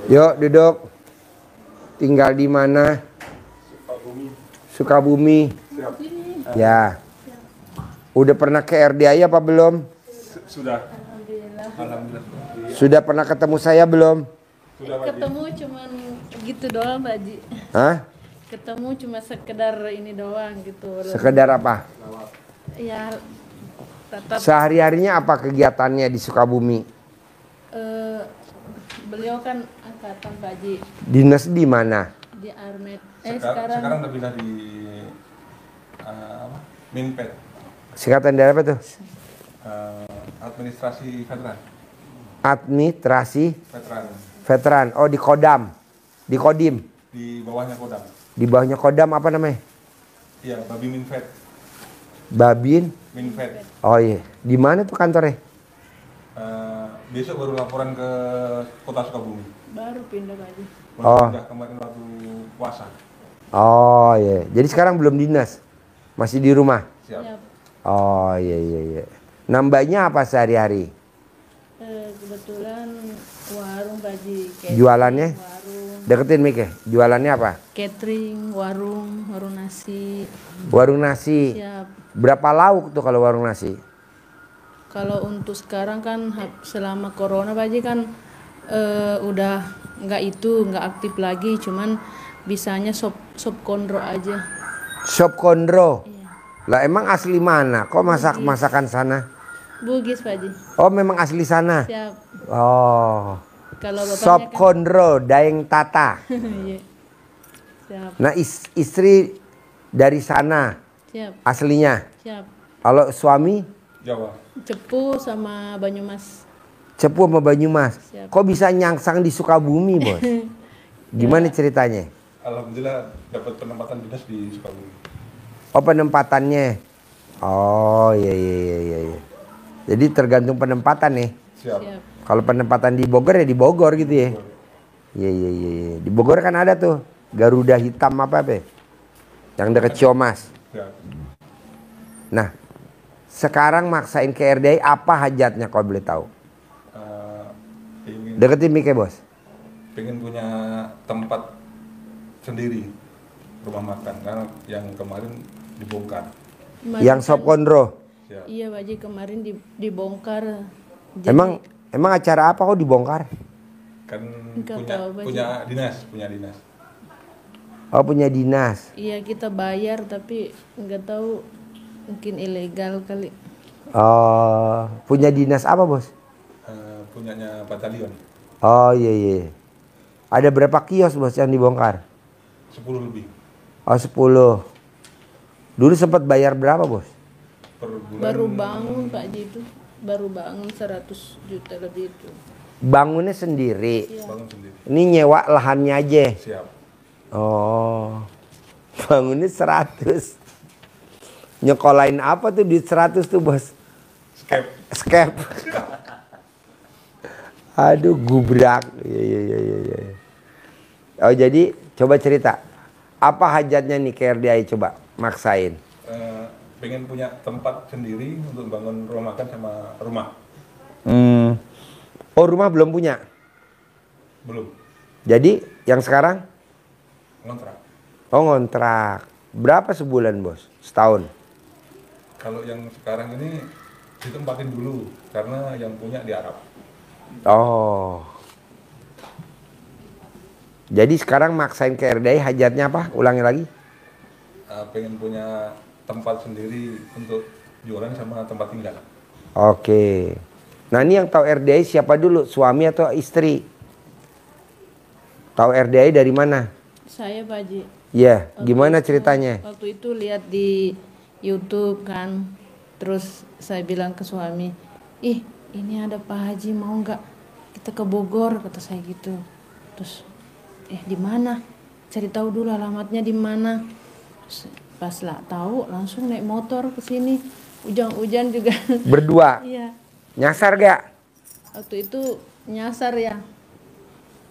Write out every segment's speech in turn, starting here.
Yuk duduk. Tinggal di mana? Sukabumi. Sukabumi. Siap. Ya. Udah pernah ke RDI apa belum? Sudah. Alhamdulillah. Alhamdulillah. Sudah pernah ketemu saya belum? Sudah, Pak Haji. Ketemu cuman gitu doang, Pak Haji. Hah? Ketemu cuma sekedar ini doang gitu. Sekedar apa? Ya tetap Sehari-harinya apa kegiatannya di Sukabumi? beliau kan angkatan Pak Haji Dinas di mana? di Armet. Sekarang udah pindah di Minpet, Singkatan dari apa tuh? administrasi veteran. Administrasi Veteran Veteran. Oh, di Kodam. Di Kodim. di bawahnya Kodam. Di bawahnya Kodam apa namanya? Iya, Babi Minvet. Babin. Minvet. Oh iya. Di mana tuh kantornya? Besok baru laporan ke Kota Sukabumi. Baru pindah Pak Haji. Baru Oh. pindah kemarin waktu puasa. Oh iya. Jadi sekarang belum dinas. Masih di rumah. Siap. Ya, Oh iya iya iya. Nambahnya apa sehari-hari? kebetulan warung Pak Haji. Catering, Jualannya? warung, Deketin mic ya. Jualannya apa? catering, warung nasi. Warung nasi. Siap. Berapa lauk tuh kalau warung nasi? Kalau untuk sekarang kan selama corona Pak Haji kan udah nggak aktif lagi, cuman bisanya sop kondro aja. Sop kondro. Iya. Lah emang asli mana? Kok masakan sana? Bugis Pak Haji. Oh memang asli sana. Siap. Oh. Kalau bapaknya Sop kan kondro, Daeng Tata. Iya. Siap. Nah istri dari sana Siap. aslinya. Siap. Kalau suami Jawa. Cepu sama Banyumas. Cepu sama Banyumas. Siap. Kok bisa nyangsang di Sukabumi, Bos? Gimana ceritanya? Alhamdulillah dapat penempatan dinas di Sukabumi. Oh penempatannya. Oh iya iya iya iya, iya. Jadi tergantung penempatan nih. Siap. Siap. Kalau penempatan di Bogor ya di Bogor gitu ya. Iya iya iya. Iya. Di Bogor kan ada tuh Garuda Hitam apa apa? Yang dekat Ciomas. Siap. Nah, sekarang maksain ke RDI apa hajatnya kalau boleh tahu? Ingin Deketin mic ya, Bos. pengen punya tempat sendiri, rumah makan, karena yang kemarin dibongkar. Kemarin Yang sop kan- kondro. Siap. Iya Pak Haji, kemarin dibongkar. Jadi, Emang acara apa kok dibongkar? Kan Nggak punya tahu, Pak. punya dinas. Oh punya dinas. iya kita bayar tapi nggak tahu mungkin ilegal kali. Oh punya dinas apa, Bos? Punyanya batalion. Oh iya iya. Ada berapa kios, Bos, yang dibongkar? 10 lebih Oh 10. Dulu sempat bayar berapa, Bos? per bulan. Baru bangun Pak Haji itu. Baru bangun 100 juta lebih itu. Bangunnya sendiri. Iya. Bangun sendiri. Ini nyewa lahannya aja. Siap. Oh. Bangunnya 100. Nyekolahin apa tuh duit 100 tuh, Bos? Skep. Skep. Aduh gubrak. Iya iya iya iya. Oh jadi coba cerita. Apa hajatnya nih ke RDI, coba maksain. Pengen punya tempat sendiri untuk bangun rumah makan sama rumah. Oh rumah belum punya. Belum. Jadi yang sekarang? Ngontrak. Oh ngontrak. Berapa sebulan, Bos? Setahun? Kalau yang sekarang ini ditempatin dulu karena yang punya di Arab. Oh. Jadi sekarang maksain ke RDI hajatnya apa? Ulangi lagi. Pengen punya tempat sendiri untuk jualan sama tempat tinggal. Oke. Nah ini yang tahu RDI siapa dulu? Suami atau istri? Tahu RDI dari mana? Saya Pak Haji. Iya, Waktu gimana itu- ceritanya? Waktu itu lihat di YouTube kan, terus saya bilang ke suami, ih ini ada Pak Haji mau nggak kita ke Bogor, kata saya gitu. Terus di mana? Cari tahu dulu alamatnya di mana. Terus, pas lah tahu langsung naik motor ke sini. Hujan-hujan juga. Berdua. Iya. Nyasar gak? Waktu itu nyasar ya.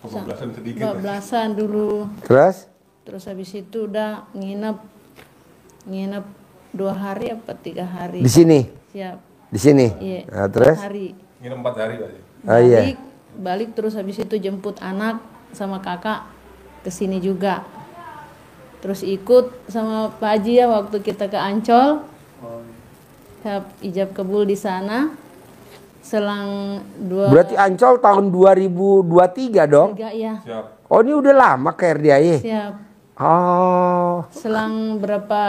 Kebablasan sedikit. Bablasan dulu. Terus? Terus habis itu udah nginep 2 hari apa 3 hari. Di sini? Siap. Di sini? Iya. Nah, terus? 4 hari. Nginep 4 hari Pak. Oh, iya. Balik terus habis itu jemput anak sama kakak ke sini juga. Terus ikut sama Pak Haji ya waktu kita ke Ancol. Saya ijab kabul di sana. Selang Berarti Ancol tahun 2023 dong? 3 ya. Siap. Oh ini udah lama ke RDIY? Siap. Oh. Selang berapa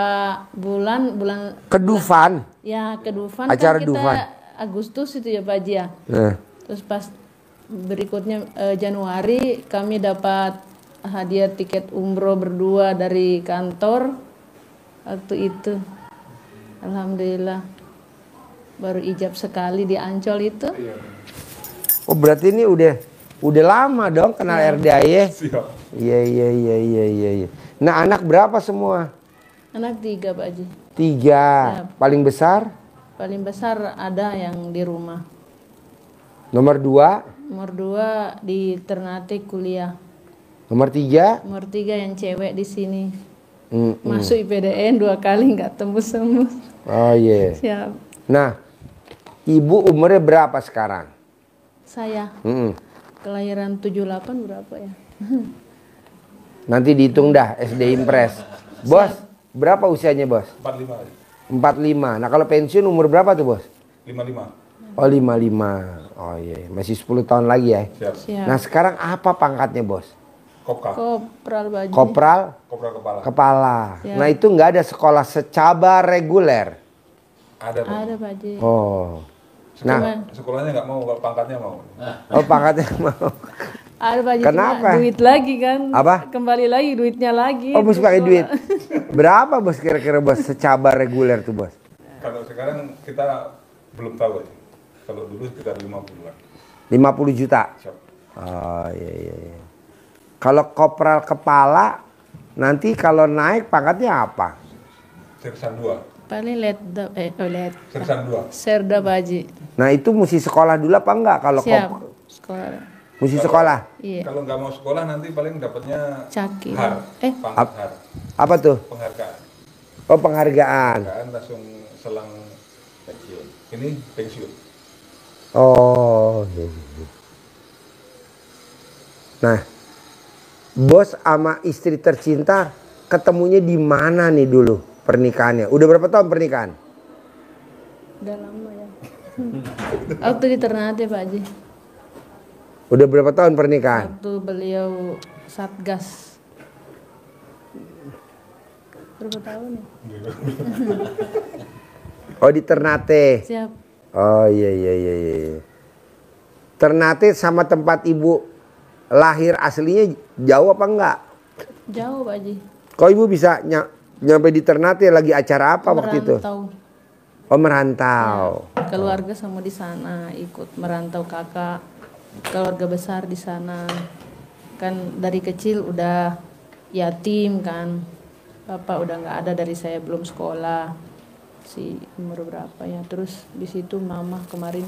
bulan Ke Dufan? ya ke Dufan Acara kan kita Dufan. Agustus itu ya Pak Haji ya. Nah. Terus pas berikutnya Januari kami dapat hadiah tiket umroh berdua dari kantor waktu itu. Alhamdulillah baru ijab sekali di Ancol itu. Oh berarti ini udah lama dong kenal RDIY? Siap. Iya. Nah anak berapa semua? Anak 3 Pak Haji. 3. Paling besar? Paling besar ada yang di rumah. Nomor 2? Nomor 2 di Ternate kuliah. Nomor 3? Nomor 3 yang cewek di sini. Masuk IPDN 2 kali nggak tembus-tembus. Oh iya. Siap. Nah, ibu umurnya berapa sekarang? Saya Mm-mm. kelahiran 78 berapa ya? Nanti dihitung dah SD Impres. Bos, berapa usianya bos? 45 aja. 45. Nah kalau pensiun umur berapa tuh bos? 55. Oh 55. Oh iya, masih 10 tahun lagi ya. Siap. Siap. Nah sekarang apa pangkatnya bos? Kopka. Kopral Pak Haji. Kopral Kopra kepala. kepala. Siap. Nah itu nggak ada sekolah secabar reguler. Ada, Pak. Ada Pak Haji. Oh. Nah, Sekolahnya nggak mau, kalau pangkatnya mau. oh pangkatnya mau. Ada Pak Haji. Kenapa? Cuma duit lagi kan. Apa? Kembali lagi duitnya lagi. Oh mesti Terus pakai kalau- duit. Berapa bos kira-kira bos secabar reguler tuh bos? Kalau sekarang kita belum tahu aja. Kalau dulu sekitar 50-an. 50 juta. Siap. Oh iya. Kalau kopral kepala nanti kalau naik pangkatnya apa? Sersan 2. Paling let Sersan 2. Serda Pak Haji. Nah itu mesti sekolah dulu apa enggak kalau Siap. Sekolah. mesti sekolah? Iya. Kalau nggak mau sekolah nanti paling dapatnya Caki. HAR. Pangkat HAR. Apa tuh? Penghargaan. Oh penghargaan. Penghargaan langsung selang pensiun. Ini pensiun. Oh. Iya. Nah, bos sama istri tercinta ketemunya di mana nih dulu pernikahannya? Udah berapa tahun pernikahan? Udah lama ya. Waktu di Ternate Pak Haji. Udah berapa tahun pernikahan? Waktu beliau Satgas. Berapa tahun ya? Oh di Ternate. Siap. Oh iya. Ternate sama tempat ibu lahir aslinya jauh apa enggak? Jauh Pak Haji. Kok ibu bisa nyampe di Ternate lagi acara apa waktu itu? Merantau. Oh merantau. Keluarga sama di sana, ikut merantau kakak, keluarga besar di sana. Kan dari kecil udah yatim kan. Bapak udah nggak ada dari saya belum sekolah. Si umur berapa ya? Terus di situ mama kemarin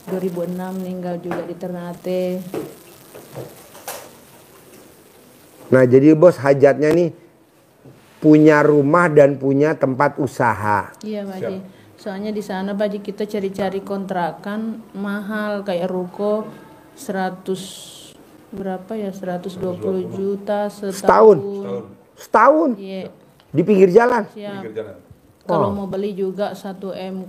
2006 meninggal juga di Ternate. Nah jadi bos hajatnya nih punya rumah dan punya tempat usaha. Iya Pak Haji. Soalnya di sana Pak Haji kita cari-cari kontrakan mahal kayak ruko 100 berapa ya 120 juta Setahun? Setahun? Iya. Di pinggir jalan? Siap. Pinggir jalan. Kalau mau beli juga 1,3 M.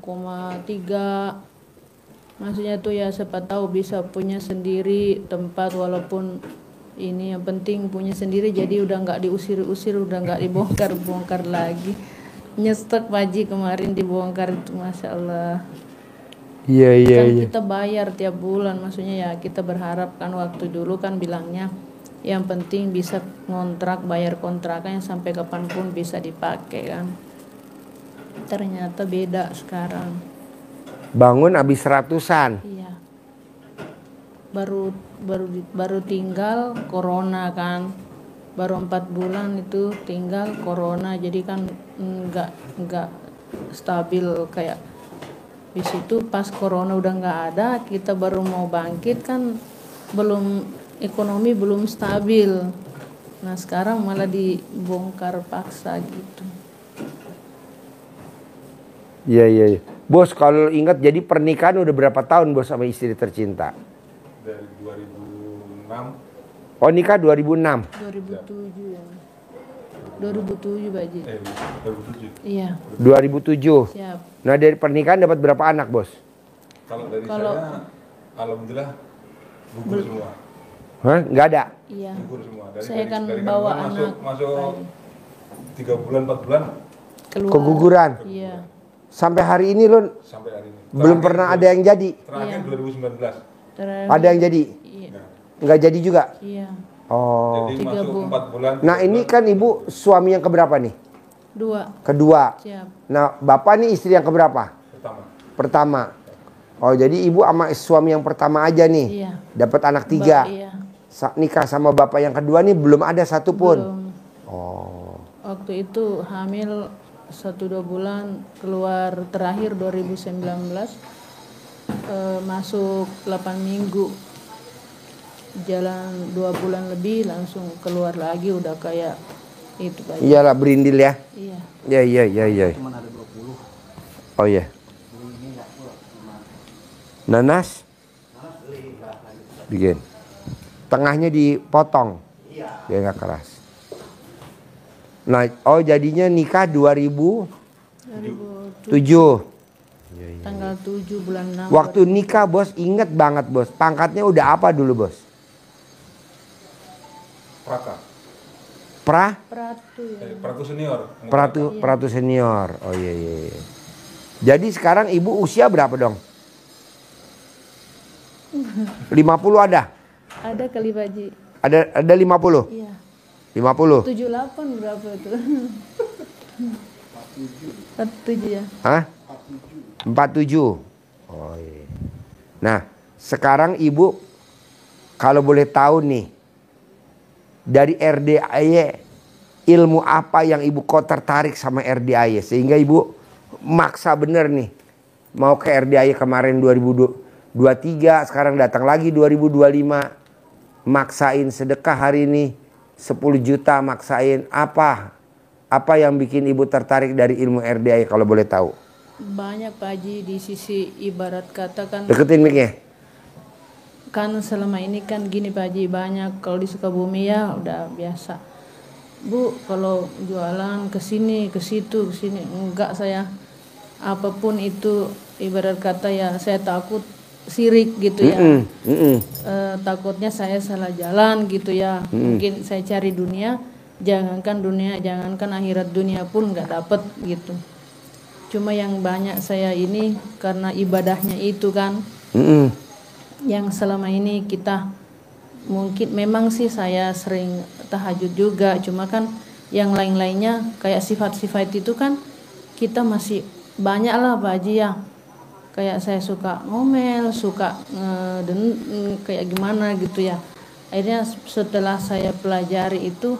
Maksudnya tuh ya siapa tahu bisa punya sendiri tempat walaupun ini yang penting punya sendiri jadi udah nggak diusir-usir udah nggak dibongkar-bongkar lagi. Nyestek Pak Haji kemarin dibongkar itu Masya Allah. Iya Kan kita bayar tiap bulan maksudnya ya kita berharap kan waktu dulu kan bilangnya yang penting bisa ngontrak bayar kontrakannya sampai kapanpun bisa dipakai kan. Ternyata beda sekarang. Bangun habis ratusan. Iya. Baru tinggal corona kan. Baru 4 bulan itu tinggal corona jadi kan nggak stabil kayak di situ pas corona udah nggak ada kita baru mau bangkit kan ekonomi belum stabil. Nah sekarang malah dibongkar paksa gitu. Iya. Bos kalau ingat jadi pernikahan udah berapa tahun bos sama istri tercinta? Dari 2006 Oh nikah 2006. 2007 ya. 2007 Pak Haji. 2007. Iya. 2007. Siap. Nah dari pernikahan dapat berapa anak bos? Kalau dari Kalau- saya, alhamdulillah gugur semua. Hah? Nggak ada? Iya. Gugur semua. Saya kan dari bawa kandungan anak masuk Pak Haji. 3 bulan 4 bulan Keluar. Keguguran. Iya. Sampai hari ini lo sampai hari ini. belum pernah ada yang jadi. Terakhir Iya. 2019. Terakhir- Ada yang jadi? Iya. Nah, Nggak jadi juga? Iya. Oh. jadi 3 masuk bulan. 4 bulan. Nah ini kan ibu suami yang keberapa nih? 2. Kedua. Siap. Nah bapak nih istri yang keberapa? pertama. Pertama. Oh jadi ibu sama suami yang pertama aja nih. Iya. Dapat anak 3. Iya. Nikah sama bapak yang kedua nih belum ada satupun. Belum. Oh. Waktu itu hamil 1-2 bulan, keluar terakhir 2019, masuk 8 minggu, jalan 2 bulan lebih langsung keluar lagi, udah kayak itu Pak Haji. Iyalah berindil ya. Iya. Iya. Oh iya. Nanas? Bikin. Tengahnya dipotong. Biar nggak keras. Nah, oh jadinya nikah 2007. 2007 tanggal 7 bulan 6. Waktu nikah bos inget banget bos. Pangkatnya udah apa dulu bos? Praka. Pratu ya. Pratu senior. Pratu senior. Oh iya. Jadi sekarang ibu usia berapa dong? 50 ada? Ada kali Pak Haji. Ada 50? Iya. 50? 78 berapa itu? 47 ya. Hah? 47. Oh iya. Nah, sekarang ibu kalau boleh tahu nih dari RDAY ilmu apa yang ibu kok tertarik sama RDAY sehingga ibu maksa bener nih mau ke RDAY kemarin 2023 sekarang datang lagi 2025 maksain sedekah hari ini 10 juta maksain apa yang bikin ibu tertarik dari ilmu RDAY kalau boleh tahu? Banyak Pak Haji, di sisi ibarat kata kan, Deketin mic-nya. kan selama ini kan gini Pak Haji, banyak kalau di Sukabumi ya udah biasa. Bu kalau jualan ke sini ke situ ke sini, enggak, saya apapun itu ibarat kata ya saya takut sirik gitu ya. Takutnya saya salah jalan gitu ya. Mungkin saya cari dunia, jangankan akhirat, dunia pun nggak dapet gitu. Cuma yang banyak saya ini karena ibadahnya itu kan, yang selama ini kita mungkin memang sih saya sering tahajud juga, cuma kan yang lain-lainnya kayak sifat-sifat itu kan kita masih banyak lah Pak Haji ya. Kayak saya suka ngomel, suka kayak gimana gitu ya. Akhirnya setelah saya pelajari itu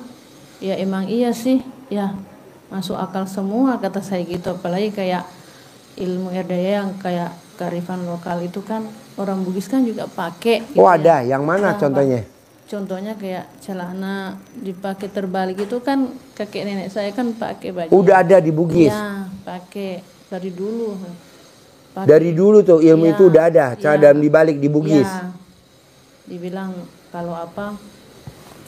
ya emang iya sih ya, masuk akal semua kata saya gitu. Apalagi kayak ilmu RDAY yang kayak kearifan lokal itu kan orang Bugis kan juga pakai gitu. Oh ada, yang mana Nah, contohnya? Contohnya kayak celana dipakai terbalik itu kan kakek nenek saya kan pakai baju. Udah ada di Bugis. Ya, pakai dari dulu. Pakai. Dari dulu tuh ilmu Ya, itu udah ada, cara ya. dalam dibalik di Bugis. Ya. Dibilang kalau apa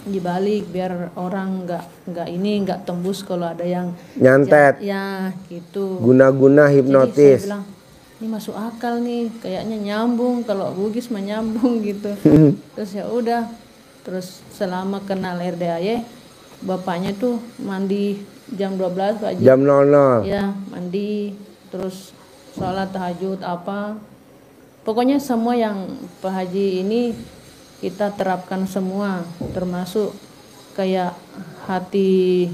dibalik biar orang nggak tembus kalau ada yang Nyantet. ya gitu. Guna-guna Jadi hipnotis. saya bilang ini masuk akal nih, kayaknya nyambung, kalau Bugis mah nyambung gitu. Terus ya udah, terus selama kenal RDAY, bapaknya tuh mandi jam 12 Pak Haji. Jam 00. Ya, mandi, terus sholat tahajud apa. Pokoknya semua yang Pak Haji ini kita terapkan semua, termasuk kayak hati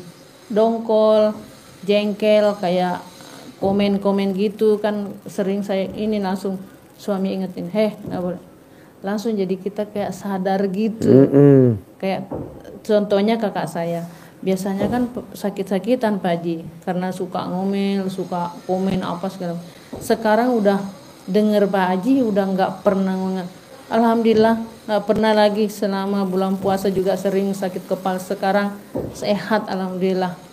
dongkol, jengkel, kayak komen-komen gitu kan sering saya ini langsung suami ingetin, nggak boleh. Langsung jadi kita kayak sadar gitu. Kayak contohnya kakak saya, biasanya kan sakit-sakitan Pak Haji karena suka ngomel, suka komen apa segala. Sekarang udah denger Pak Haji udah nggak pernah alhamdulillah nggak pernah lagi. Selama bulan puasa juga sering sakit kepala, sekarang sehat alhamdulillah.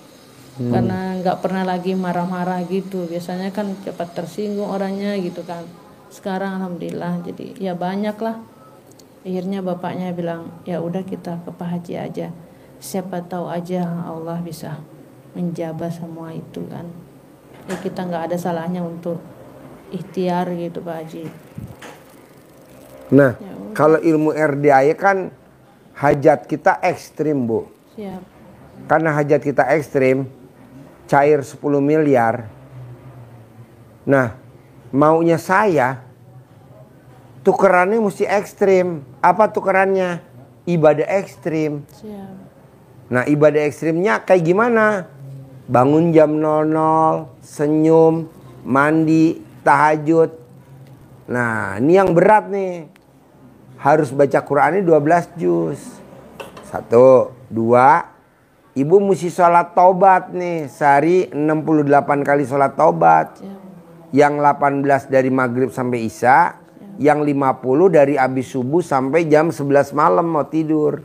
Karena nggak pernah lagi marah-marah gitu. Biasanya kan cepat tersinggung orangnya gitu kan. Sekarang alhamdulillah, jadi ya banyak lah Akhirnya bapaknya bilang, ya udah kita ke Pak Haji aja. Siapa tahu aja Allah bisa menjabah semua itu kan. Ya kita nggak ada salahnya untuk ikhtiar gitu Pak Haji. Nah, Ya udah. kalau ilmu RDAY kan hajat kita ekstrim, Bu. Siap. Karena hajat kita ekstrim, cair 10 miliar. Nah, maunya saya, tukerannya mesti ekstrim. Apa tukerannya? Ibadah ekstrim. Siap. Nah, ibadah ekstrimnya kayak gimana? Bangun jam 00, senyum, mandi, tahajud. Nah, ini yang berat nih. Harus baca Qur'annya 12 juz. 1, 2. Ibu mesti sholat taubat nih. Sehari 68 kali sholat taubat. Siap. Yang 18 dari maghrib sampai isya. Yang 50 dari habis subuh sampai jam 11 malam mau tidur.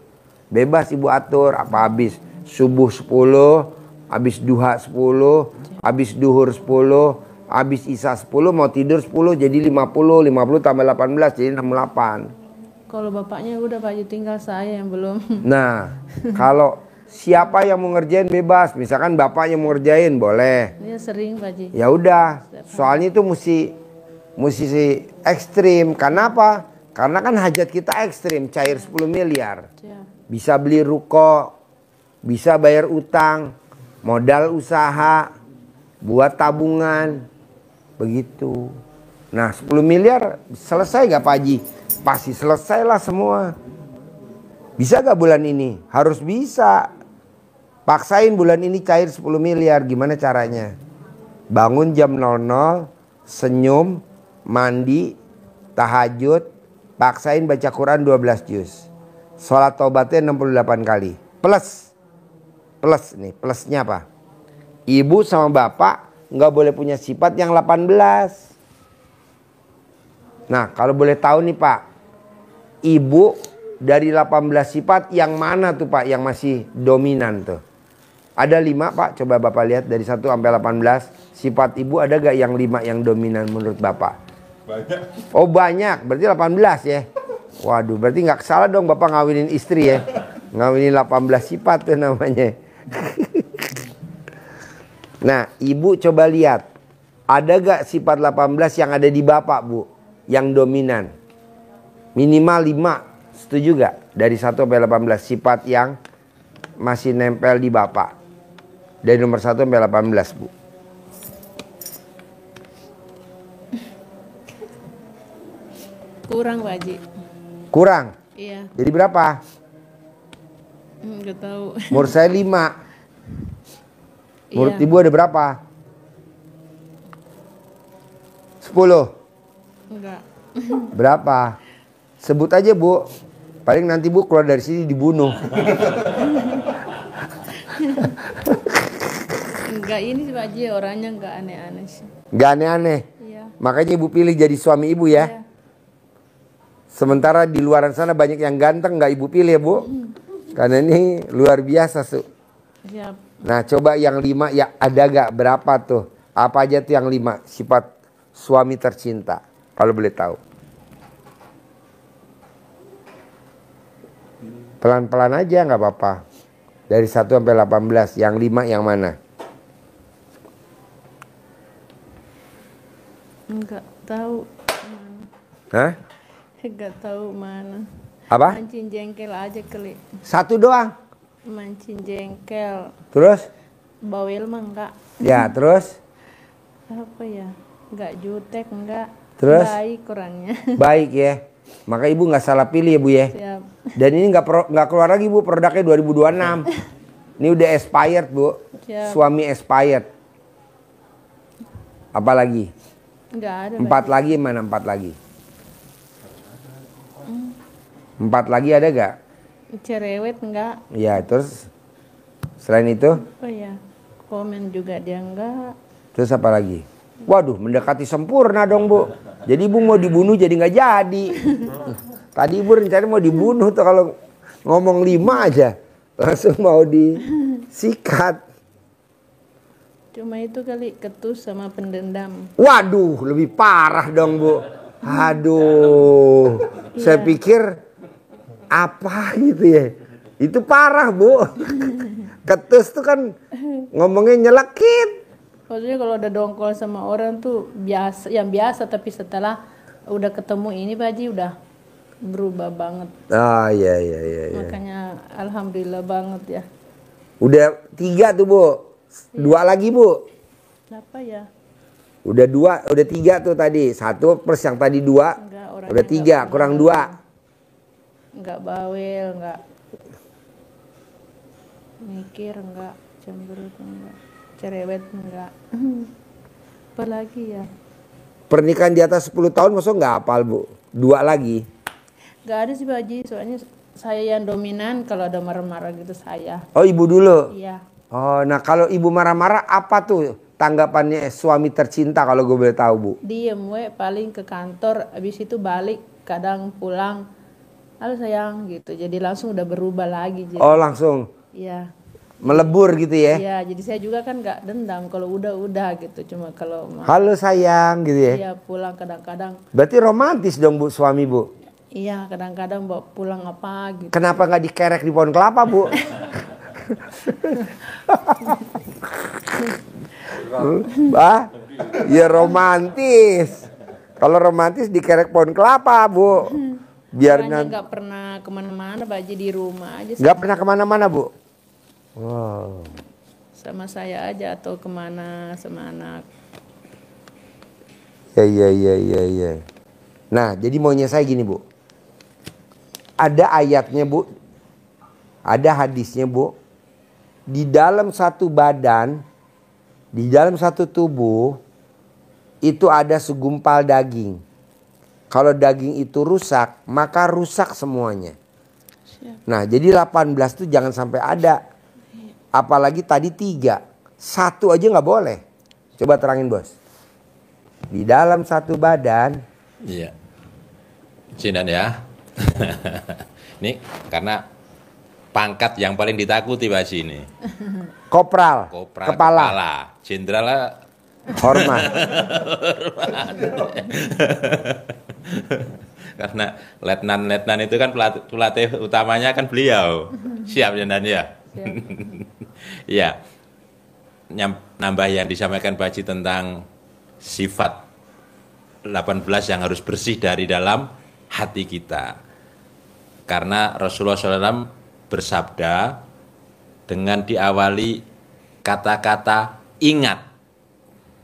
Bebas ibu atur. Apa habis subuh 10, habis duha 10, habis duhur 10, habis isya 10, mau tidur 10 jadi 50. 50 tambah 18 jadi 68. Kalau bapaknya udah Pak Haji, tinggal saya yang belum. Nah, kalau siapa yang mau ngerjain bebas. Misalkan bapak yang mau ngerjain boleh. Dia sering Pak Haji. Ya udah, soalnya itu mesti ekstrim. Karena apa? Karena kan hajat kita ekstrim, cair 10 miliar. Siap. Bisa beli ruko, bisa bayar utang, modal usaha, buat tabungan, begitu. Nah 10 miliar selesai gak Pak Haji? Pasti selesai lah semua. Bisa gak bulan ini? Harus bisa. Paksain bulan ini cair 10 miliar, gimana caranya? Bangun jam 00, senyum, mandi, tahajud, paksain baca Quran 12 juz. Sholat taubatnya 68 kali. Plus nih, plusnya apa? Ibu sama bapak nggak boleh punya sifat yang 18. Nah, kalau boleh tahu nih Pak, ibu dari 18 sifat yang mana tuh Pak yang masih dominan tuh? Ada 5 Pak, coba Bapak lihat dari 1 sampai 18. Sifat ibu ada gak yang 5 yang dominan menurut Bapak? Banyak. Oh banyak, berarti 18 ya. Waduh, berarti nggak salah dong Bapak ngawinin istri ya. Ngawinin 18 sifat tuh namanya. Nah, ibu coba lihat. Ada gak sifat 18 yang ada di Bapak, Bu? Yang dominan. Minimal 5. Setuju gak? Dari 1 sampai 18 sifat yang masih nempel di Bapak. Dari nomor 1 sampai 18, Bu. Kurang Pak Haji. Kurang? Iya. Jadi berapa? Nggak tahu. Menurut saya 5. Menurut Iya. ibu ada berapa? 10. Enggak. Berapa? Sebut aja Bu. Paling nanti Bu keluar dari sini dibunuh. Enggak ini sih Pak Haji, orangnya enggak aneh-aneh sih. Gak aneh-aneh. Iya. Makanya ibu pilih jadi suami ibu ya. Iya. Sementara di luaran sana banyak yang ganteng gak ibu pilih ya Bu. Karena ini luar biasa Su. Siap. Nah coba yang 5 ya ada gak berapa tuh? Apa aja tuh yang 5 sifat suami tercinta? Kalau boleh tahu. Pelan-pelan aja gak apa-apa. Dari 1 sampai 18. Yang 5 yang mana? Enggak tahu. Hah? Enggak tahu mana. Apa? Mancing jengkel aja kali. 1 doang. Mancing jengkel. Terus? Bawel mah enggak. Ya terus? Apa ya? Enggak jutek, enggak. Terus? Baik orangnya. Baik ya. Maka ibu gak salah pilih ya Bu ya. Siap. Dan ini nggak keluar lagi Bu produknya 2026. Ini udah expired Bu. Siap. Suami expired. Apa lagi? Enggak ada. 4 lagi mana 4 lagi? 4 lagi ada gak? Cerewet enggak. Ya terus selain itu Oh ya. Komen juga dia enggak. terus apa lagi? Waduh mendekati sempurna dong Bu. Jadi ibu mau dibunuh jadi nggak jadi. Tadi ibu rencana mau dibunuh tuh kalau ngomong 5 aja langsung mau disikat. Cuma itu kali ketus sama pendendam. Waduh lebih parah dong Bu. Aduh saya pikir apa gitu ya. Itu parah, Bu. Ketus tuh kan ngomongnya nyelekit. Maksudnya kalau ada dongkol sama orang tuh biasa, yang biasa, tapi setelah udah ketemu ini Pak Haji udah berubah banget. Oh iya. Makanya alhamdulillah banget ya. Udah 3 tuh, Bu. 2 lagi, Bu. Kenapa ya? Udah 2, udah 3 tuh tadi. 1 plus yang tadi 2. Enggak, orangnya Udah 3, kurang 2. Enggak bawel, enggak mikir, enggak cemberut, enggak cerewet, enggak. Apalagi ya? Pernikahan di atas 10 tahun maksudnya nggak hafal, Bu? 2 lagi. Enggak ada sih Pak Haji, soalnya saya yang dominan kalau ada marah-marah gitu saya. Oh, ibu dulu? Iya. Oh, nah kalau ibu marah-marah apa tuh tanggapannya suami tercinta kalau gue boleh tahu, Bu? Diem paling ke kantor, habis itu balik, kadang pulang. Halo sayang gitu. Jadi langsung udah berubah lagi. Jadi, Oh, langsung iya. melebur gitu ya? Iya, jadi saya juga kan nggak dendam kalau udah gitu. Cuma kalau Halo sayang gitu ya? iya pulang kadang-kadang. Berarti romantis dong, Bu, suami, Bu? Iya, kadang-kadang bawa pulang apa gitu. Kenapa nggak dikerek di pohon kelapa, Bu? Bah, ya romantis. Kalau romantis dikerek pohon kelapa, Bu. Biar Makanya nggak pernah kemana-mana, Pak Haji, di rumah aja. nggak pernah kemana-mana, Bu. Wow. Sama saya aja atau kemana sama anak. Ya. Nah, jadi maunya saya gini, Bu. Ada ayatnya, Bu. Ada hadisnya, Bu. Di dalam satu badan, di dalam satu tubuh, itu ada segumpal daging. Kalau daging itu rusak, maka rusak semuanya. Nah, jadi 18 itu jangan sampai ada. Apalagi tadi 3. 1 aja nggak boleh. Coba terangin, Bos. Di dalam satu badan. Iya. Sinan ya. Ini karena pangkat yang paling ditakuti Pak Haji ini. Kopral, kepala. Jenderal Hormat. Karena letnan itu kan pelatih utamanya kan beliau. Siap Jenderal ya. Ya. Nambah yang disampaikan Pak Haji tentang sifat 18 yang harus bersih dari dalam hati kita. Karena Rasulullah SAW bersabda dengan diawali kata-kata ingat.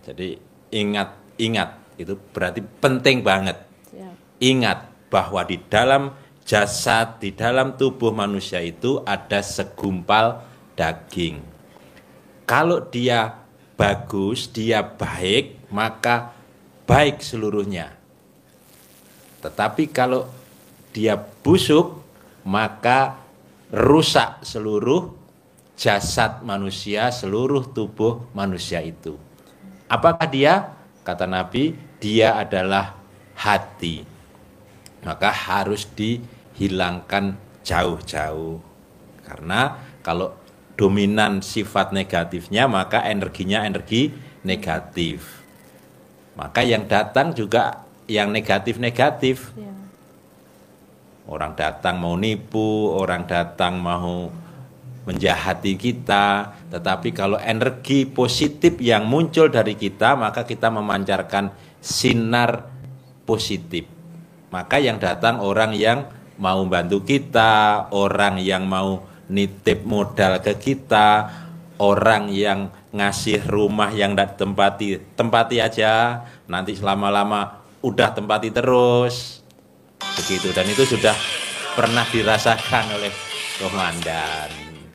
Jadi ingat itu berarti penting banget. Ingat bahwa di dalam jasad, di dalam tubuh manusia itu ada segumpal daging. Kalau dia bagus, dia baik, maka baik seluruhnya. Tetapi kalau dia busuk, maka rusak seluruh jasad manusia, seluruh tubuh manusia itu. Apakah dia? Kata Nabi, dia adalah hati. Maka harus dihilangkan jauh-jauh. Karena kalau dominan sifat negatifnya, maka energinya energi negatif. Maka yang datang juga yang negatif-negatif. Ya. Orang datang mau nipu, orang datang mau menjahati kita. Tetapi kalau energi positif yang muncul dari kita, maka kita memancarkan sinar positif. Maka yang datang orang yang mau bantu kita, orang yang mau nitip modal ke kita, orang yang ngasih rumah yang tidak tempati aja, nanti lama-lama udah tempati terus. Begitu, dan itu sudah pernah dirasakan oleh komandan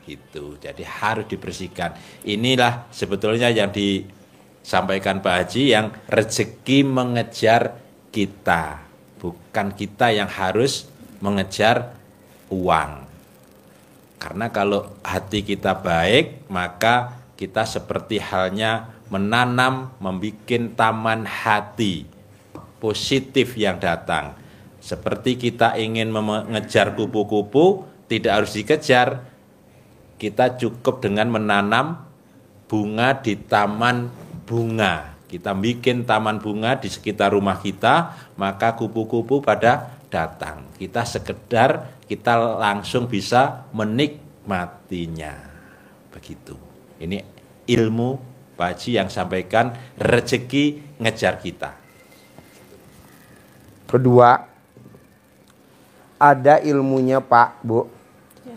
gitu. Jadi harus dibersihkan. Inilah sebetulnya yang disampaikan Pak Haji, yang rezeki mengejar kita, bukan kita yang harus mengejar uang. Karena kalau hati kita baik, maka kita seperti halnya menanam, membuat taman hati positif yang datang. Seperti kita ingin mengejar kupu-kupu, tidak harus dikejar. Kita cukup dengan menanam bunga di taman bunga. Kita bikin taman bunga di sekitar rumah kita, maka kupu-kupu pada datang. Kita sekedar kita langsung bisa menikmatinya. Begitu. Ini ilmu Pak Haji yang sampaikan, rezeki ngejar kita. Kedua, ada ilmunya Pak, Bu.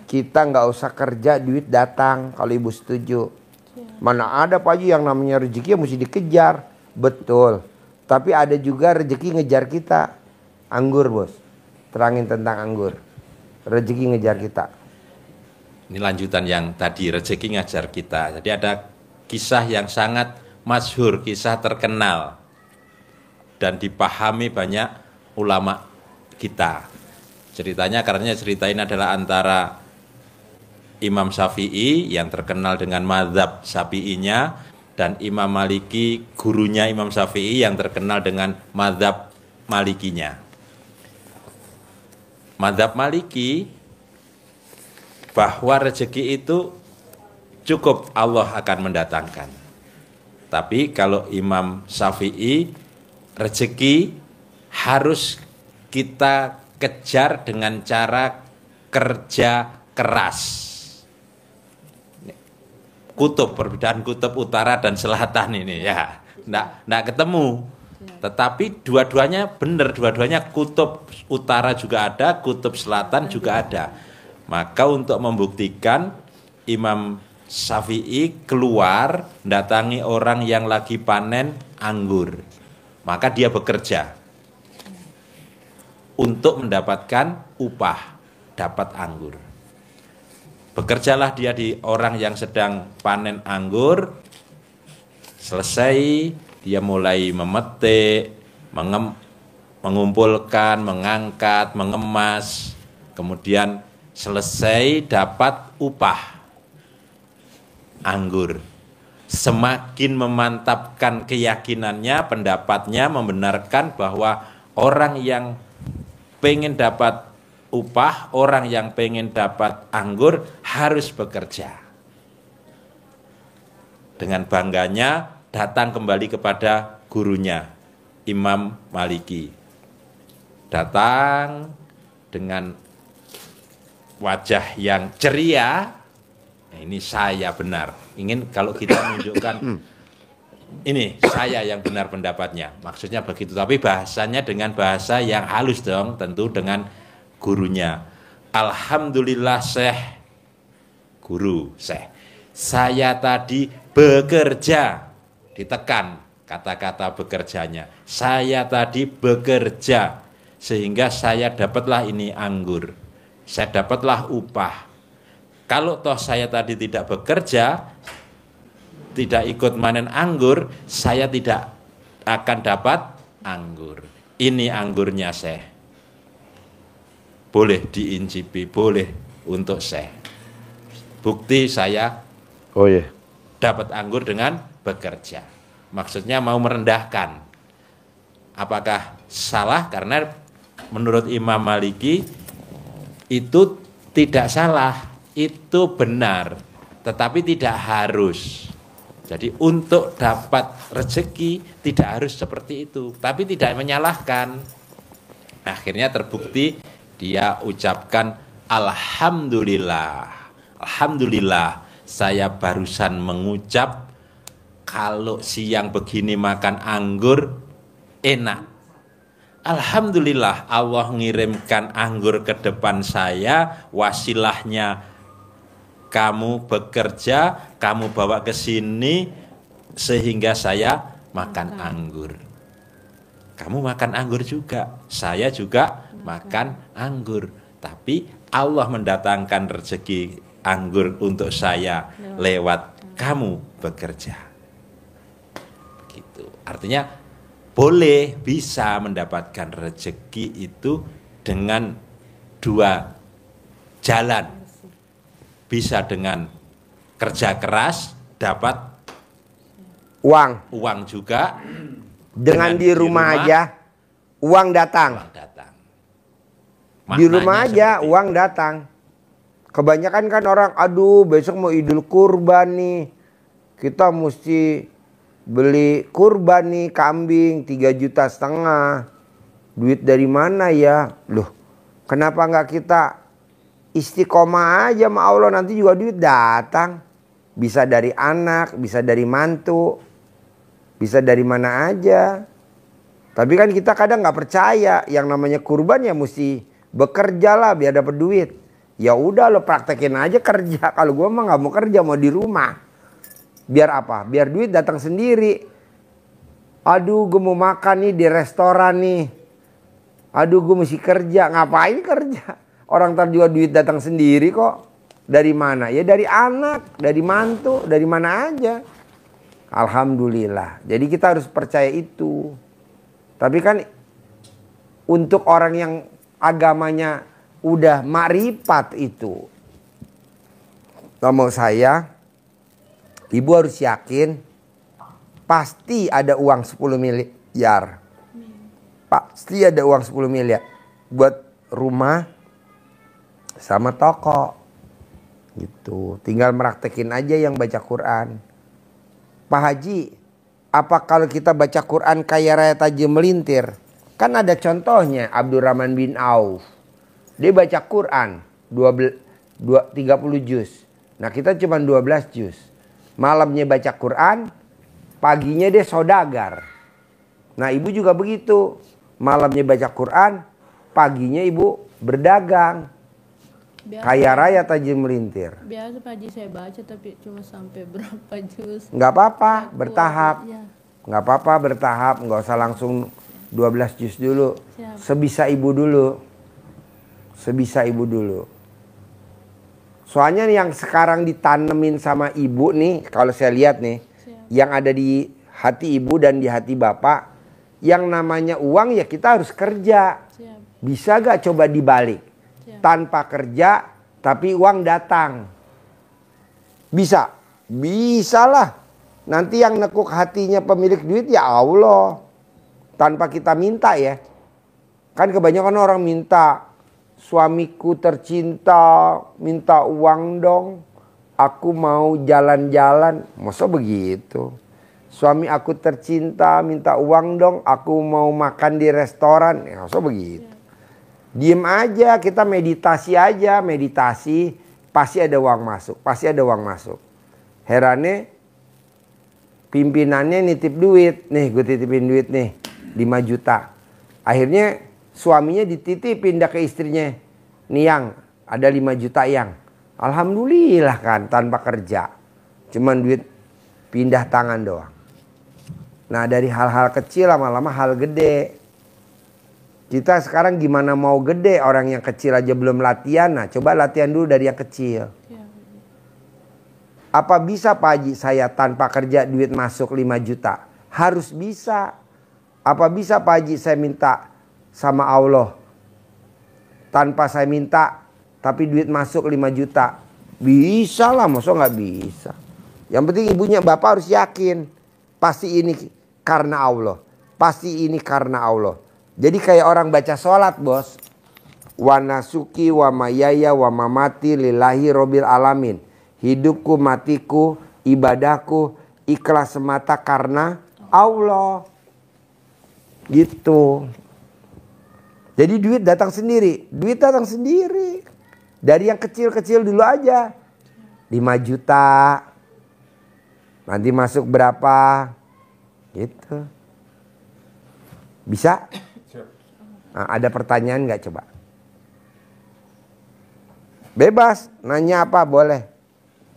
Kita nggak usah kerja, duit datang kalau Ibu setuju. Mana ada Pak Haji yang namanya rezeki yang mesti dikejar. Betul. Tapi ada juga rezeki ngejar kita. Anggur, Bos. Terangin tentang anggur. Rezeki ngejar kita. Ini lanjutan yang tadi, rezeki ngajar kita. Jadi ada kisah yang sangat masyhur, kisah terkenal dan dipahami banyak ulama kita. Ceritanya karena cerita ini adalah antara Imam Syafi'i yang terkenal dengan mazhab Syafi'inya dan Imam Maliki, gurunya Imam Syafi'i yang terkenal dengan mazhab Malikinya. Mazhab Maliki bahwa rezeki itu cukup Allah akan mendatangkan. Tapi kalau Imam Syafi'i, rezeki harus kita kejar dengan cara kerja keras. Kutub, perbedaan kutub utara dan selatan ini ya, nggak ketemu. Tetapi dua-duanya benar, dua-duanya kutub utara juga ada, kutub selatan juga ada. Maka untuk membuktikan, Imam Syafi'i keluar datangi orang yang lagi panen anggur. Maka dia bekerja untuk mendapatkan upah, dapat anggur. Bekerjalah dia di orang yang sedang panen anggur. Selesai, dia mulai memetik, mengumpulkan, mengangkat, mengemas. Kemudian selesai dapat upah anggur. Semakin memantapkan keyakinannya, pendapatnya membenarkan bahwa orang yang pengen dapat upah, orang yang pengen dapat anggur harus bekerja. Dengan bangganya datang kembali kepada gurunya, Imam Maliki. Datang dengan wajah yang ceria. Ini saya benar. Ingin kalau kita menunjukkan ini saya yang benar pendapatnya. Maksudnya begitu. Tapi bahasanya dengan bahasa yang halus dong. Tentu dengan gurunya. Alhamdulillah Syekh. Guru Syekh. Saya tadi bekerja. Ditekan kata-kata bekerjanya. Saya tadi bekerja. Sehingga saya dapatlah ini anggur. Saya dapatlah upah. Kalau toh saya tadi tidak bekerja, tidak ikut manen anggur, saya tidak akan dapat anggur. Ini anggurnya Syekh. Boleh diincipi, boleh untuk Syekh. Bukti saya dapat anggur dengan bekerja. Maksudnya mau merendahkan. Apakah salah? Karena menurut Imam Maliki itu tidak salah. Itu benar, tetapi tidak harus. Jadi untuk dapat rezeki tidak harus seperti itu, tapi tidak menyalahkan. Akhirnya terbukti dia ucapkan Alhamdulillah. Alhamdulillah saya barusan mengucap kalau siang begini makan anggur enak. Alhamdulillah Allah ngirimkan anggur ke depan saya, wasilahnya kamu bekerja, kamu bawa ke sini sehingga saya makan anggur. Kamu makan anggur juga, saya juga makan anggur. Tapi Allah mendatangkan rezeki anggur untuk saya lewat kamu bekerja. Begitu. Artinya boleh bisa mendapatkan rezeki itu dengan dua jalan. Bisa dengan kerja keras dapat uang juga. Dengan di rumah aja uang datang. Di rumah aja uang datang. Kebanyakan kan orang, aduh besok mau Idul Kurban nih. Kita mesti beli kurban nih, kambing 3,5 juta. duit dari mana ya? Loh, kenapa nggak kita istiqomah aja sama Allah, nanti juga duit datang. Bisa dari anak, bisa dari mantu, bisa dari mana aja. Tapi kan kita kadang nggak percaya, yang namanya kurban ya mesti bekerja lah biar dapat duit. Ya udah lo praktekin aja kerja. Kalau gue mah nggak mau kerja, mau di rumah. Biar apa? Biar duit datang sendiri. Aduh, gue mau makan nih di restoran nih. Aduh, gue mesti kerja. Ngapain kerja? Orang ntar juga duit datang sendiri kok. Dari mana? Ya dari anak, dari mantu, dari mana aja. Alhamdulillah. Jadi kita harus percaya itu. Tapi kan untuk orang yang agamanya udah makrifat itu, ngomong saya, ibu harus yakin pasti ada uang 10 miliar. Pasti ada uang 10 miliar buat rumah sama toko. Gitu. Tinggal meraktekin aja yang baca Quran. Pak Haji, apa kalau kita baca Quran kayak Raya Tajim melintir? Kan ada contohnya, Abdurrahman bin Auf. Dia baca Quran 30 juz. Nah kita cuma 12 juz. Malamnya baca Quran, paginya dia saudagar. Nah ibu juga begitu. Malamnya baca Quran, paginya ibu berdagang. Biasa, Kayak Raya Tajim melintir. biasa Pak Haji saya baca tapi cuma sampai berapa juz. Nggak apa-apa, bertahap. Ya. Nggak apa-apa, bertahap. Nggak usah langsung 12 juz dulu. Siap. Sebisa ibu dulu. Sebisa ibu dulu. Soalnya yang sekarang ditanemin sama ibu nih, kalau saya lihat nih, yang ada di hati ibu dan di hati bapak, yang namanya uang ya kita harus kerja. Siap. Bisa gak coba dibalik? Siap. Tanpa kerja tapi uang datang. Bisa? Bisa lah. Nanti yang nekuk hatinya pemilik duit ya Allah. Tanpa kita minta ya. Kan kebanyakan orang minta, suamiku tercinta, minta uang dong. Aku mau jalan-jalan. Masa begitu? Suami aku tercinta, minta uang dong. Aku mau makan di restoran. Ya, masa begitu? Diem aja, kita meditasi aja. Meditasi, pasti ada uang masuk. Pasti ada uang masuk. Herannya, pimpinannya nitip duit. Nih, gue titipin duit nih. 5 juta. Akhirnya suaminya dititipin dah ke istrinya. Nih yang, ada 5 juta yang. Alhamdulillah kan, tanpa kerja. Cuman duit pindah tangan doang. Nah dari hal-hal kecil lama-lama hal gede. Kita sekarang gimana mau gede, orang yang kecil aja belum latihan. Nah coba latihan dulu dari yang kecil. Siap. Apa bisa Pak Haji saya tanpa kerja duit masuk 5 juta? Harus bisa. Apa bisa Pak Haji saya minta sama Allah tanpa saya minta tapi duit masuk 5 juta? Bisa lah, masa nggak bisa? Yang penting ibunya bapak harus yakin pasti ini karena Allah, pasti ini karena Allah. Jadi kayak orang baca sholat bos, wa nasuki wa mayaya wa mamati lillahi robbil alamin. Hidupku, matiku, ibadahku ikhlas semata karena Allah. Gitu. Jadi duit datang sendiri. Duit datang sendiri. Dari yang kecil-kecil dulu aja. 5 juta. Nanti masuk berapa? Gitu. Bisa? Nah, ada pertanyaan nggak coba? Bebas. Nanya apa? Boleh.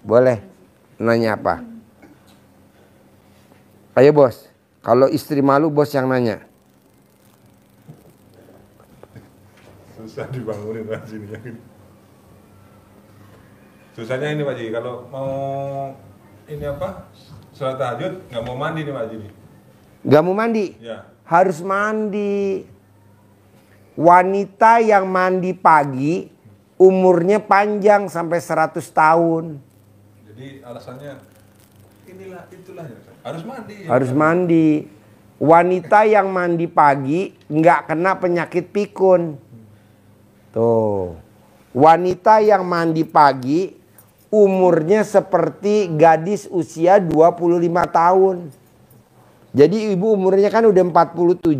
Boleh. Nanya apa? Ayo bos. Kalau istri malu bos yang nanya. Susah dibangunin Pak Haji ini. Susahnya ini Pak Haji, kalau mau ini apa, sholat tahajud nggak mau mandi nih Pak Haji. Nggak mau mandi? Ya. Harus mandi. Wanita yang mandi pagi umurnya panjang sampai 100 tahun. Jadi alasannya inilah itulah ya. Harus mandi. Ya. Harus mandi. Wanita yang mandi pagi nggak kena penyakit pikun. Tuh. Wanita yang mandi pagi umurnya seperti gadis usia 25 tahun. Jadi ibu umurnya kan udah 47.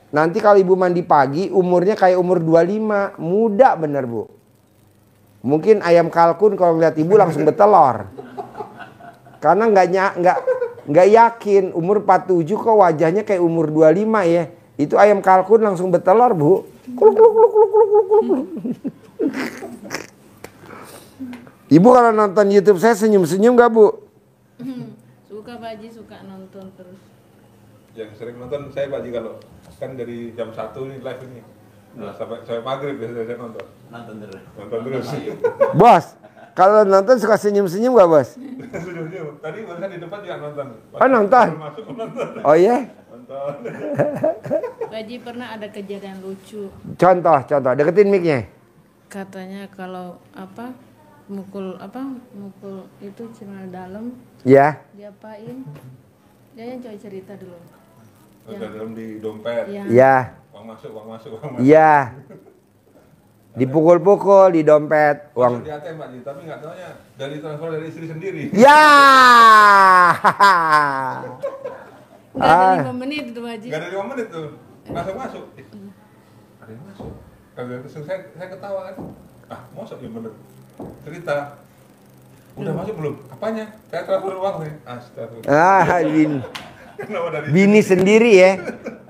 Nanti kalau ibu mandi pagi umurnya kayak umur 25. Muda bener bu. Mungkin ayam kalkun kalau ngeliat ibu langsung betelor. Karena nggak yakin umur 47 kok wajahnya kayak umur 25 ya. Itu ayam kalkun langsung betelor bu. Kuluk, kuluk, kuluk, kuluk, kuluk, kuluk, kuluk. Ibu kalau nonton YouTube saya senyum-senyum nggak bu? Suka Pak Haji, suka nonton terus. Yang sering nonton saya Pak Haji, kalau kan dari jam 1 nih live ini. Nah, sampai maghrib biasanya saya nonton. Nonton terus. Bos, kalau nonton suka senyum-senyum nggak bos? Senyum-senyum. Tadi barusan di depan juga nonton. Oh nonton? Masuk nonton. Oh iya? Nonton. Pak Haji pernah ada kejadian lucu. Contoh, deketin mic-nya. Katanya kalau mukul itu celana dalam, Ya. diapain? Dia yang coba cerita dulu. Udah dalam di dompet. Ya. Ya. Uang masuk. Ya. Dipukul-pukul di dompet Uang uang. di ATM Pak Haji, tapi nggak taunya dari transfer dari istri sendiri. Ya. Nggak ada 5 menit itu Pak Haji. Nggak ada 5 menit tuh. Langsung masuk. Ada yang masuk. Kalau saya ketawa kan. Ah, masuk ya bener. Cerita. Udah masuk belum? Apanya? Saya transfer uang nih. Astagfirullah. Kenapa dari Bini sendiri ya.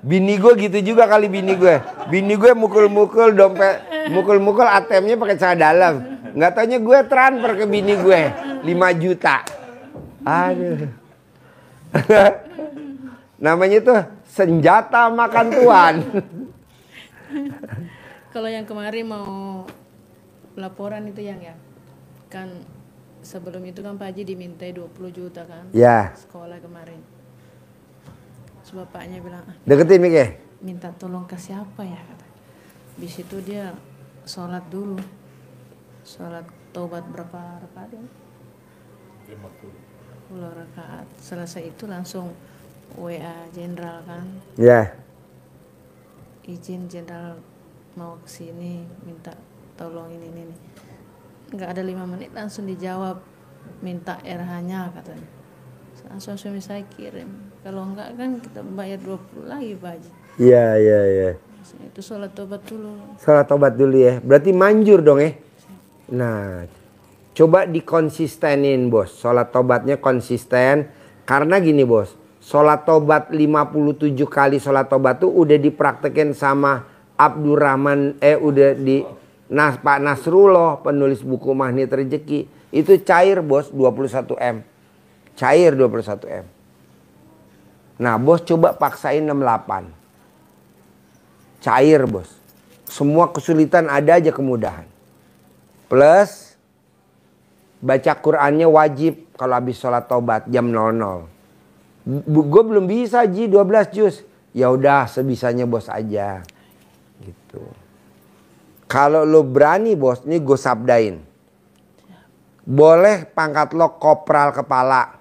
Bini gue gitu juga kali bini gue. Bini gue mukul-mukul dompet, mukul-mukul ATM-nya pakai celana dalam. Nggak taunya gue transfer ke bini gue 5 juta. Aduh. Namanya tuh senjata makan tuan. Kalau yang kemarin mau laporan itu yang ya, kan sebelum itu kan Pak Haji dimintai 20 juta kan. Ya. Sekolah kemarin. Terus bapaknya bilang, Deketin mic ya. minta tolong ke siapa ya kata. Di situ dia sholat dulu. Sholat taubat berapa rakaat ya? 50 rakaat. Selesai itu langsung WA jenderal kan. Ya. Izin jenderal mau kesini minta tolong ini. Nggak ada 5 menit langsung dijawab minta RH-nya katanya. Langsung suami saya kirim. Kalau enggak kan kita bayar 20 lagi Pak Haji. Iya. Itu sholat tobat dulu. Sholat tobat dulu ya. Berarti manjur dong ya. Nah, coba dikonsistenin bos. Sholat tobatnya konsisten. Karena gini bos. Sholat tobat 57 kali sholat tobat tuh udah dipraktekin sama Abdurrahman. Udah di Pak Nasrullah, penulis buku Magnet Rezeki. Itu cair bos 21 M. Cair 21 M. Nah bos coba paksain 68. Cair bos. Semua kesulitan ada aja kemudahan. Plus baca Qurannya wajib kalau habis sholat tobat jam 00. Gue belum bisa Ji 12 juz. Ya udah sebisanya bos aja. Gitu. Kalau lo berani bos, ini gue sabdain. Boleh pangkat lo kopral kepala.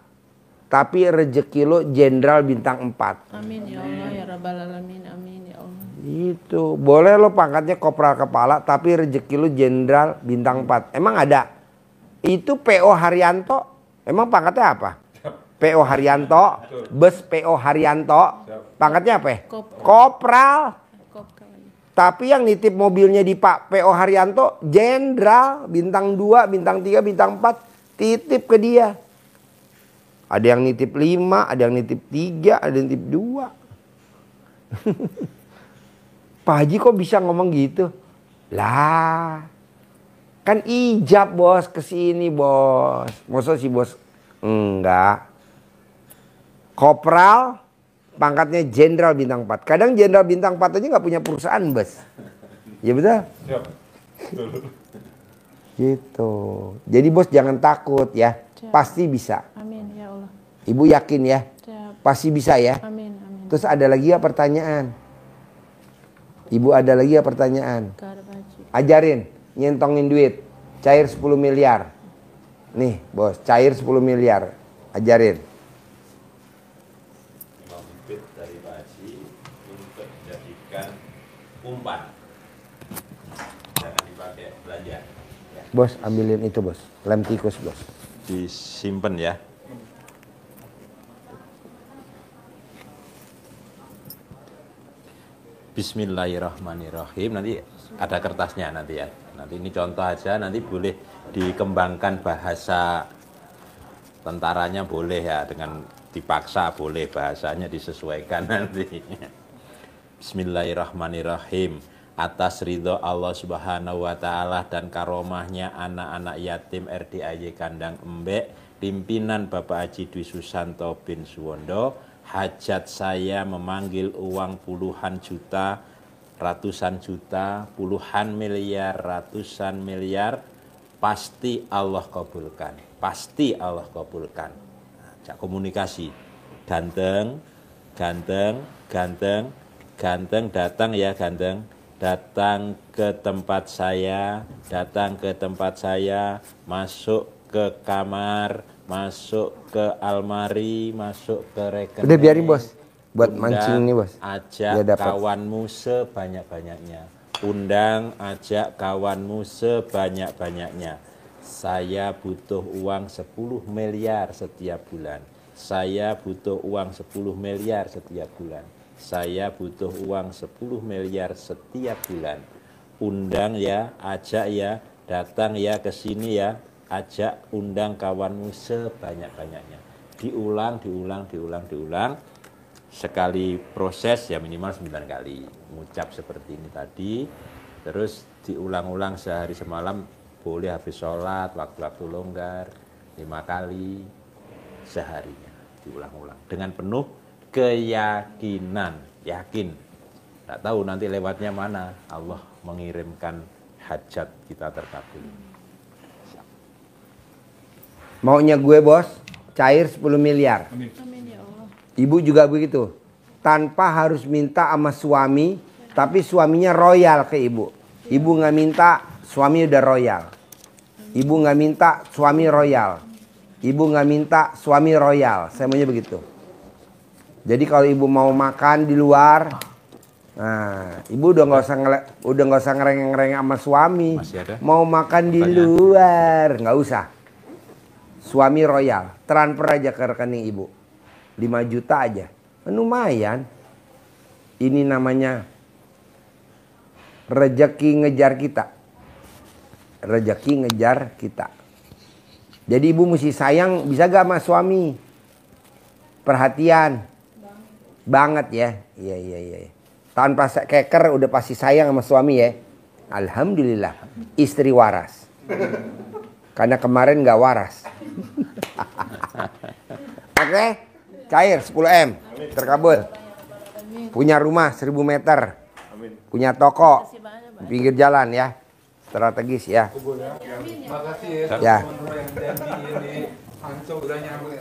Tapi rezeki lo jenderal bintang 4. Amin ya Allah ya Rabbal Alamin. Amin ya Allah. Itu boleh lo pangkatnya kopral kepala tapi rezeki lo jenderal bintang 4. Emang ada? Itu PO Haryanto. Emang pangkatnya apa? PO Haryanto, bus PO Haryanto. Pangkatnya apa? Kopral. Tapi yang nitip mobilnya di Pak PO Haryanto jenderal bintang 2, bintang 3, bintang 4 titip ke dia. Ada yang nitip 5, ada yang nitip 3, ada yang nitip 2. Pak Haji kok bisa ngomong gitu? Lah, kan ijab bos kesini bos. Masa sih bos? Enggak. Kopral, pangkatnya jenderal bintang 4. Kadang jenderal bintang 4 aja nggak punya perusahaan bos. Ya betul? Siap. Gitu. Jadi bos jangan takut ya. Siap. Pasti bisa. Amin ya Allah. Ibu yakin ya? Siap. Pasti bisa ya? Amin. Terus ada lagi ya pertanyaan? Ibu ada lagi ya pertanyaan? Gak ada Pak Haji. Ajarin, nyentongin duit. Cair 10 miliar. Nih bos, cair 10 miliar. Ajarin. 5 bibit dari Pak Haji untuk dijadikan umpan. Jangan dipakai belanja. Ya. Bos ambilin itu bos. Lem tikus bos. Disimpan ya. Bismillahirrahmanirrahim. Nanti ada kertasnya nanti ya. Nanti ini contoh aja, nanti boleh dikembangkan bahasa tentaranya boleh ya, dengan dipaksa boleh, bahasanya disesuaikan nanti. Bismillahirrahmanirrahim. Atas ridho Allah Subhanahu wa taala dan karomahnya anak-anak yatim RDAY Kandang Embek, pimpinan Bapak Haji Dwi Susanto bin Suwondo, hajat saya memanggil uang puluhan juta, ratusan juta, puluhan miliar, ratusan miliar, pasti Allah kabulkan. Pasti Allah kabulkan. Nah, komunikasi. Ganteng, ganteng, ganteng, ganteng, datang ya ganteng. Datang ke tempat saya, datang ke tempat saya, masuk ke kamar, masuk ke almari, masuk ke rekening. Udah biarin bos, buat Undang, mancing nih bos. Ajak kawanmu sebanyak-banyaknya. Undang, ajak kawanmu sebanyak-banyaknya. Saya butuh uang 10 miliar setiap bulan. Saya butuh uang 10 miliar setiap bulan. Saya butuh uang 10 miliar setiap bulan. Undang ya, ajak ya, datang ya ke sini ya, ajak, undang kawanmu sebanyak-banyaknya. Diulang, diulang, diulang, diulang. Sekali proses ya minimal 9 kali. Mengucap seperti ini tadi, terus diulang-ulang sehari semalam, boleh habis sholat, waktu-waktu longgar, 5 kali seharinya. Diulang-ulang dengan penuh keyakinan, yakin. Tidak tahu nanti lewatnya mana, Allah mengirimkan hajat kita terkabul. Maunya gue bos, cair 10 miliar. Amin. Amin ya Allah. Ibu juga begitu. Tanpa harus minta sama suami, tapi suaminya royal ke ibu. Ibu nggak minta, suami udah royal. Ibu nggak minta, suami royal. Ibu nggak minta, suami royal. Saya maunya begitu. Jadi kalau ibu mau makan di luar, nah ibu udah nggak usah ngereng-ngereng sama suami. Masih ada? Mau makan di luar, nggak usah. Suami royal, transfer aja ke rekening ibu. 5 juta aja. Lumayan. Ini namanya rezeki ngejar kita. Rezeki ngejar kita. Jadi ibu mesti sayang, bisa gak sama suami? Perhatian. Banget ya. Iya. Tanpa keker udah pasti sayang sama suami ya. Alhamdulillah. Istri waras. Karena kemarin gak waras. Oke, cair 10 M. Terkabul. Punya rumah 1000 meter. Punya toko di pinggir jalan ya. Strategis ya. Makasih ya. Ya. Teman-teman yang janji ini Ancol udah nyampe.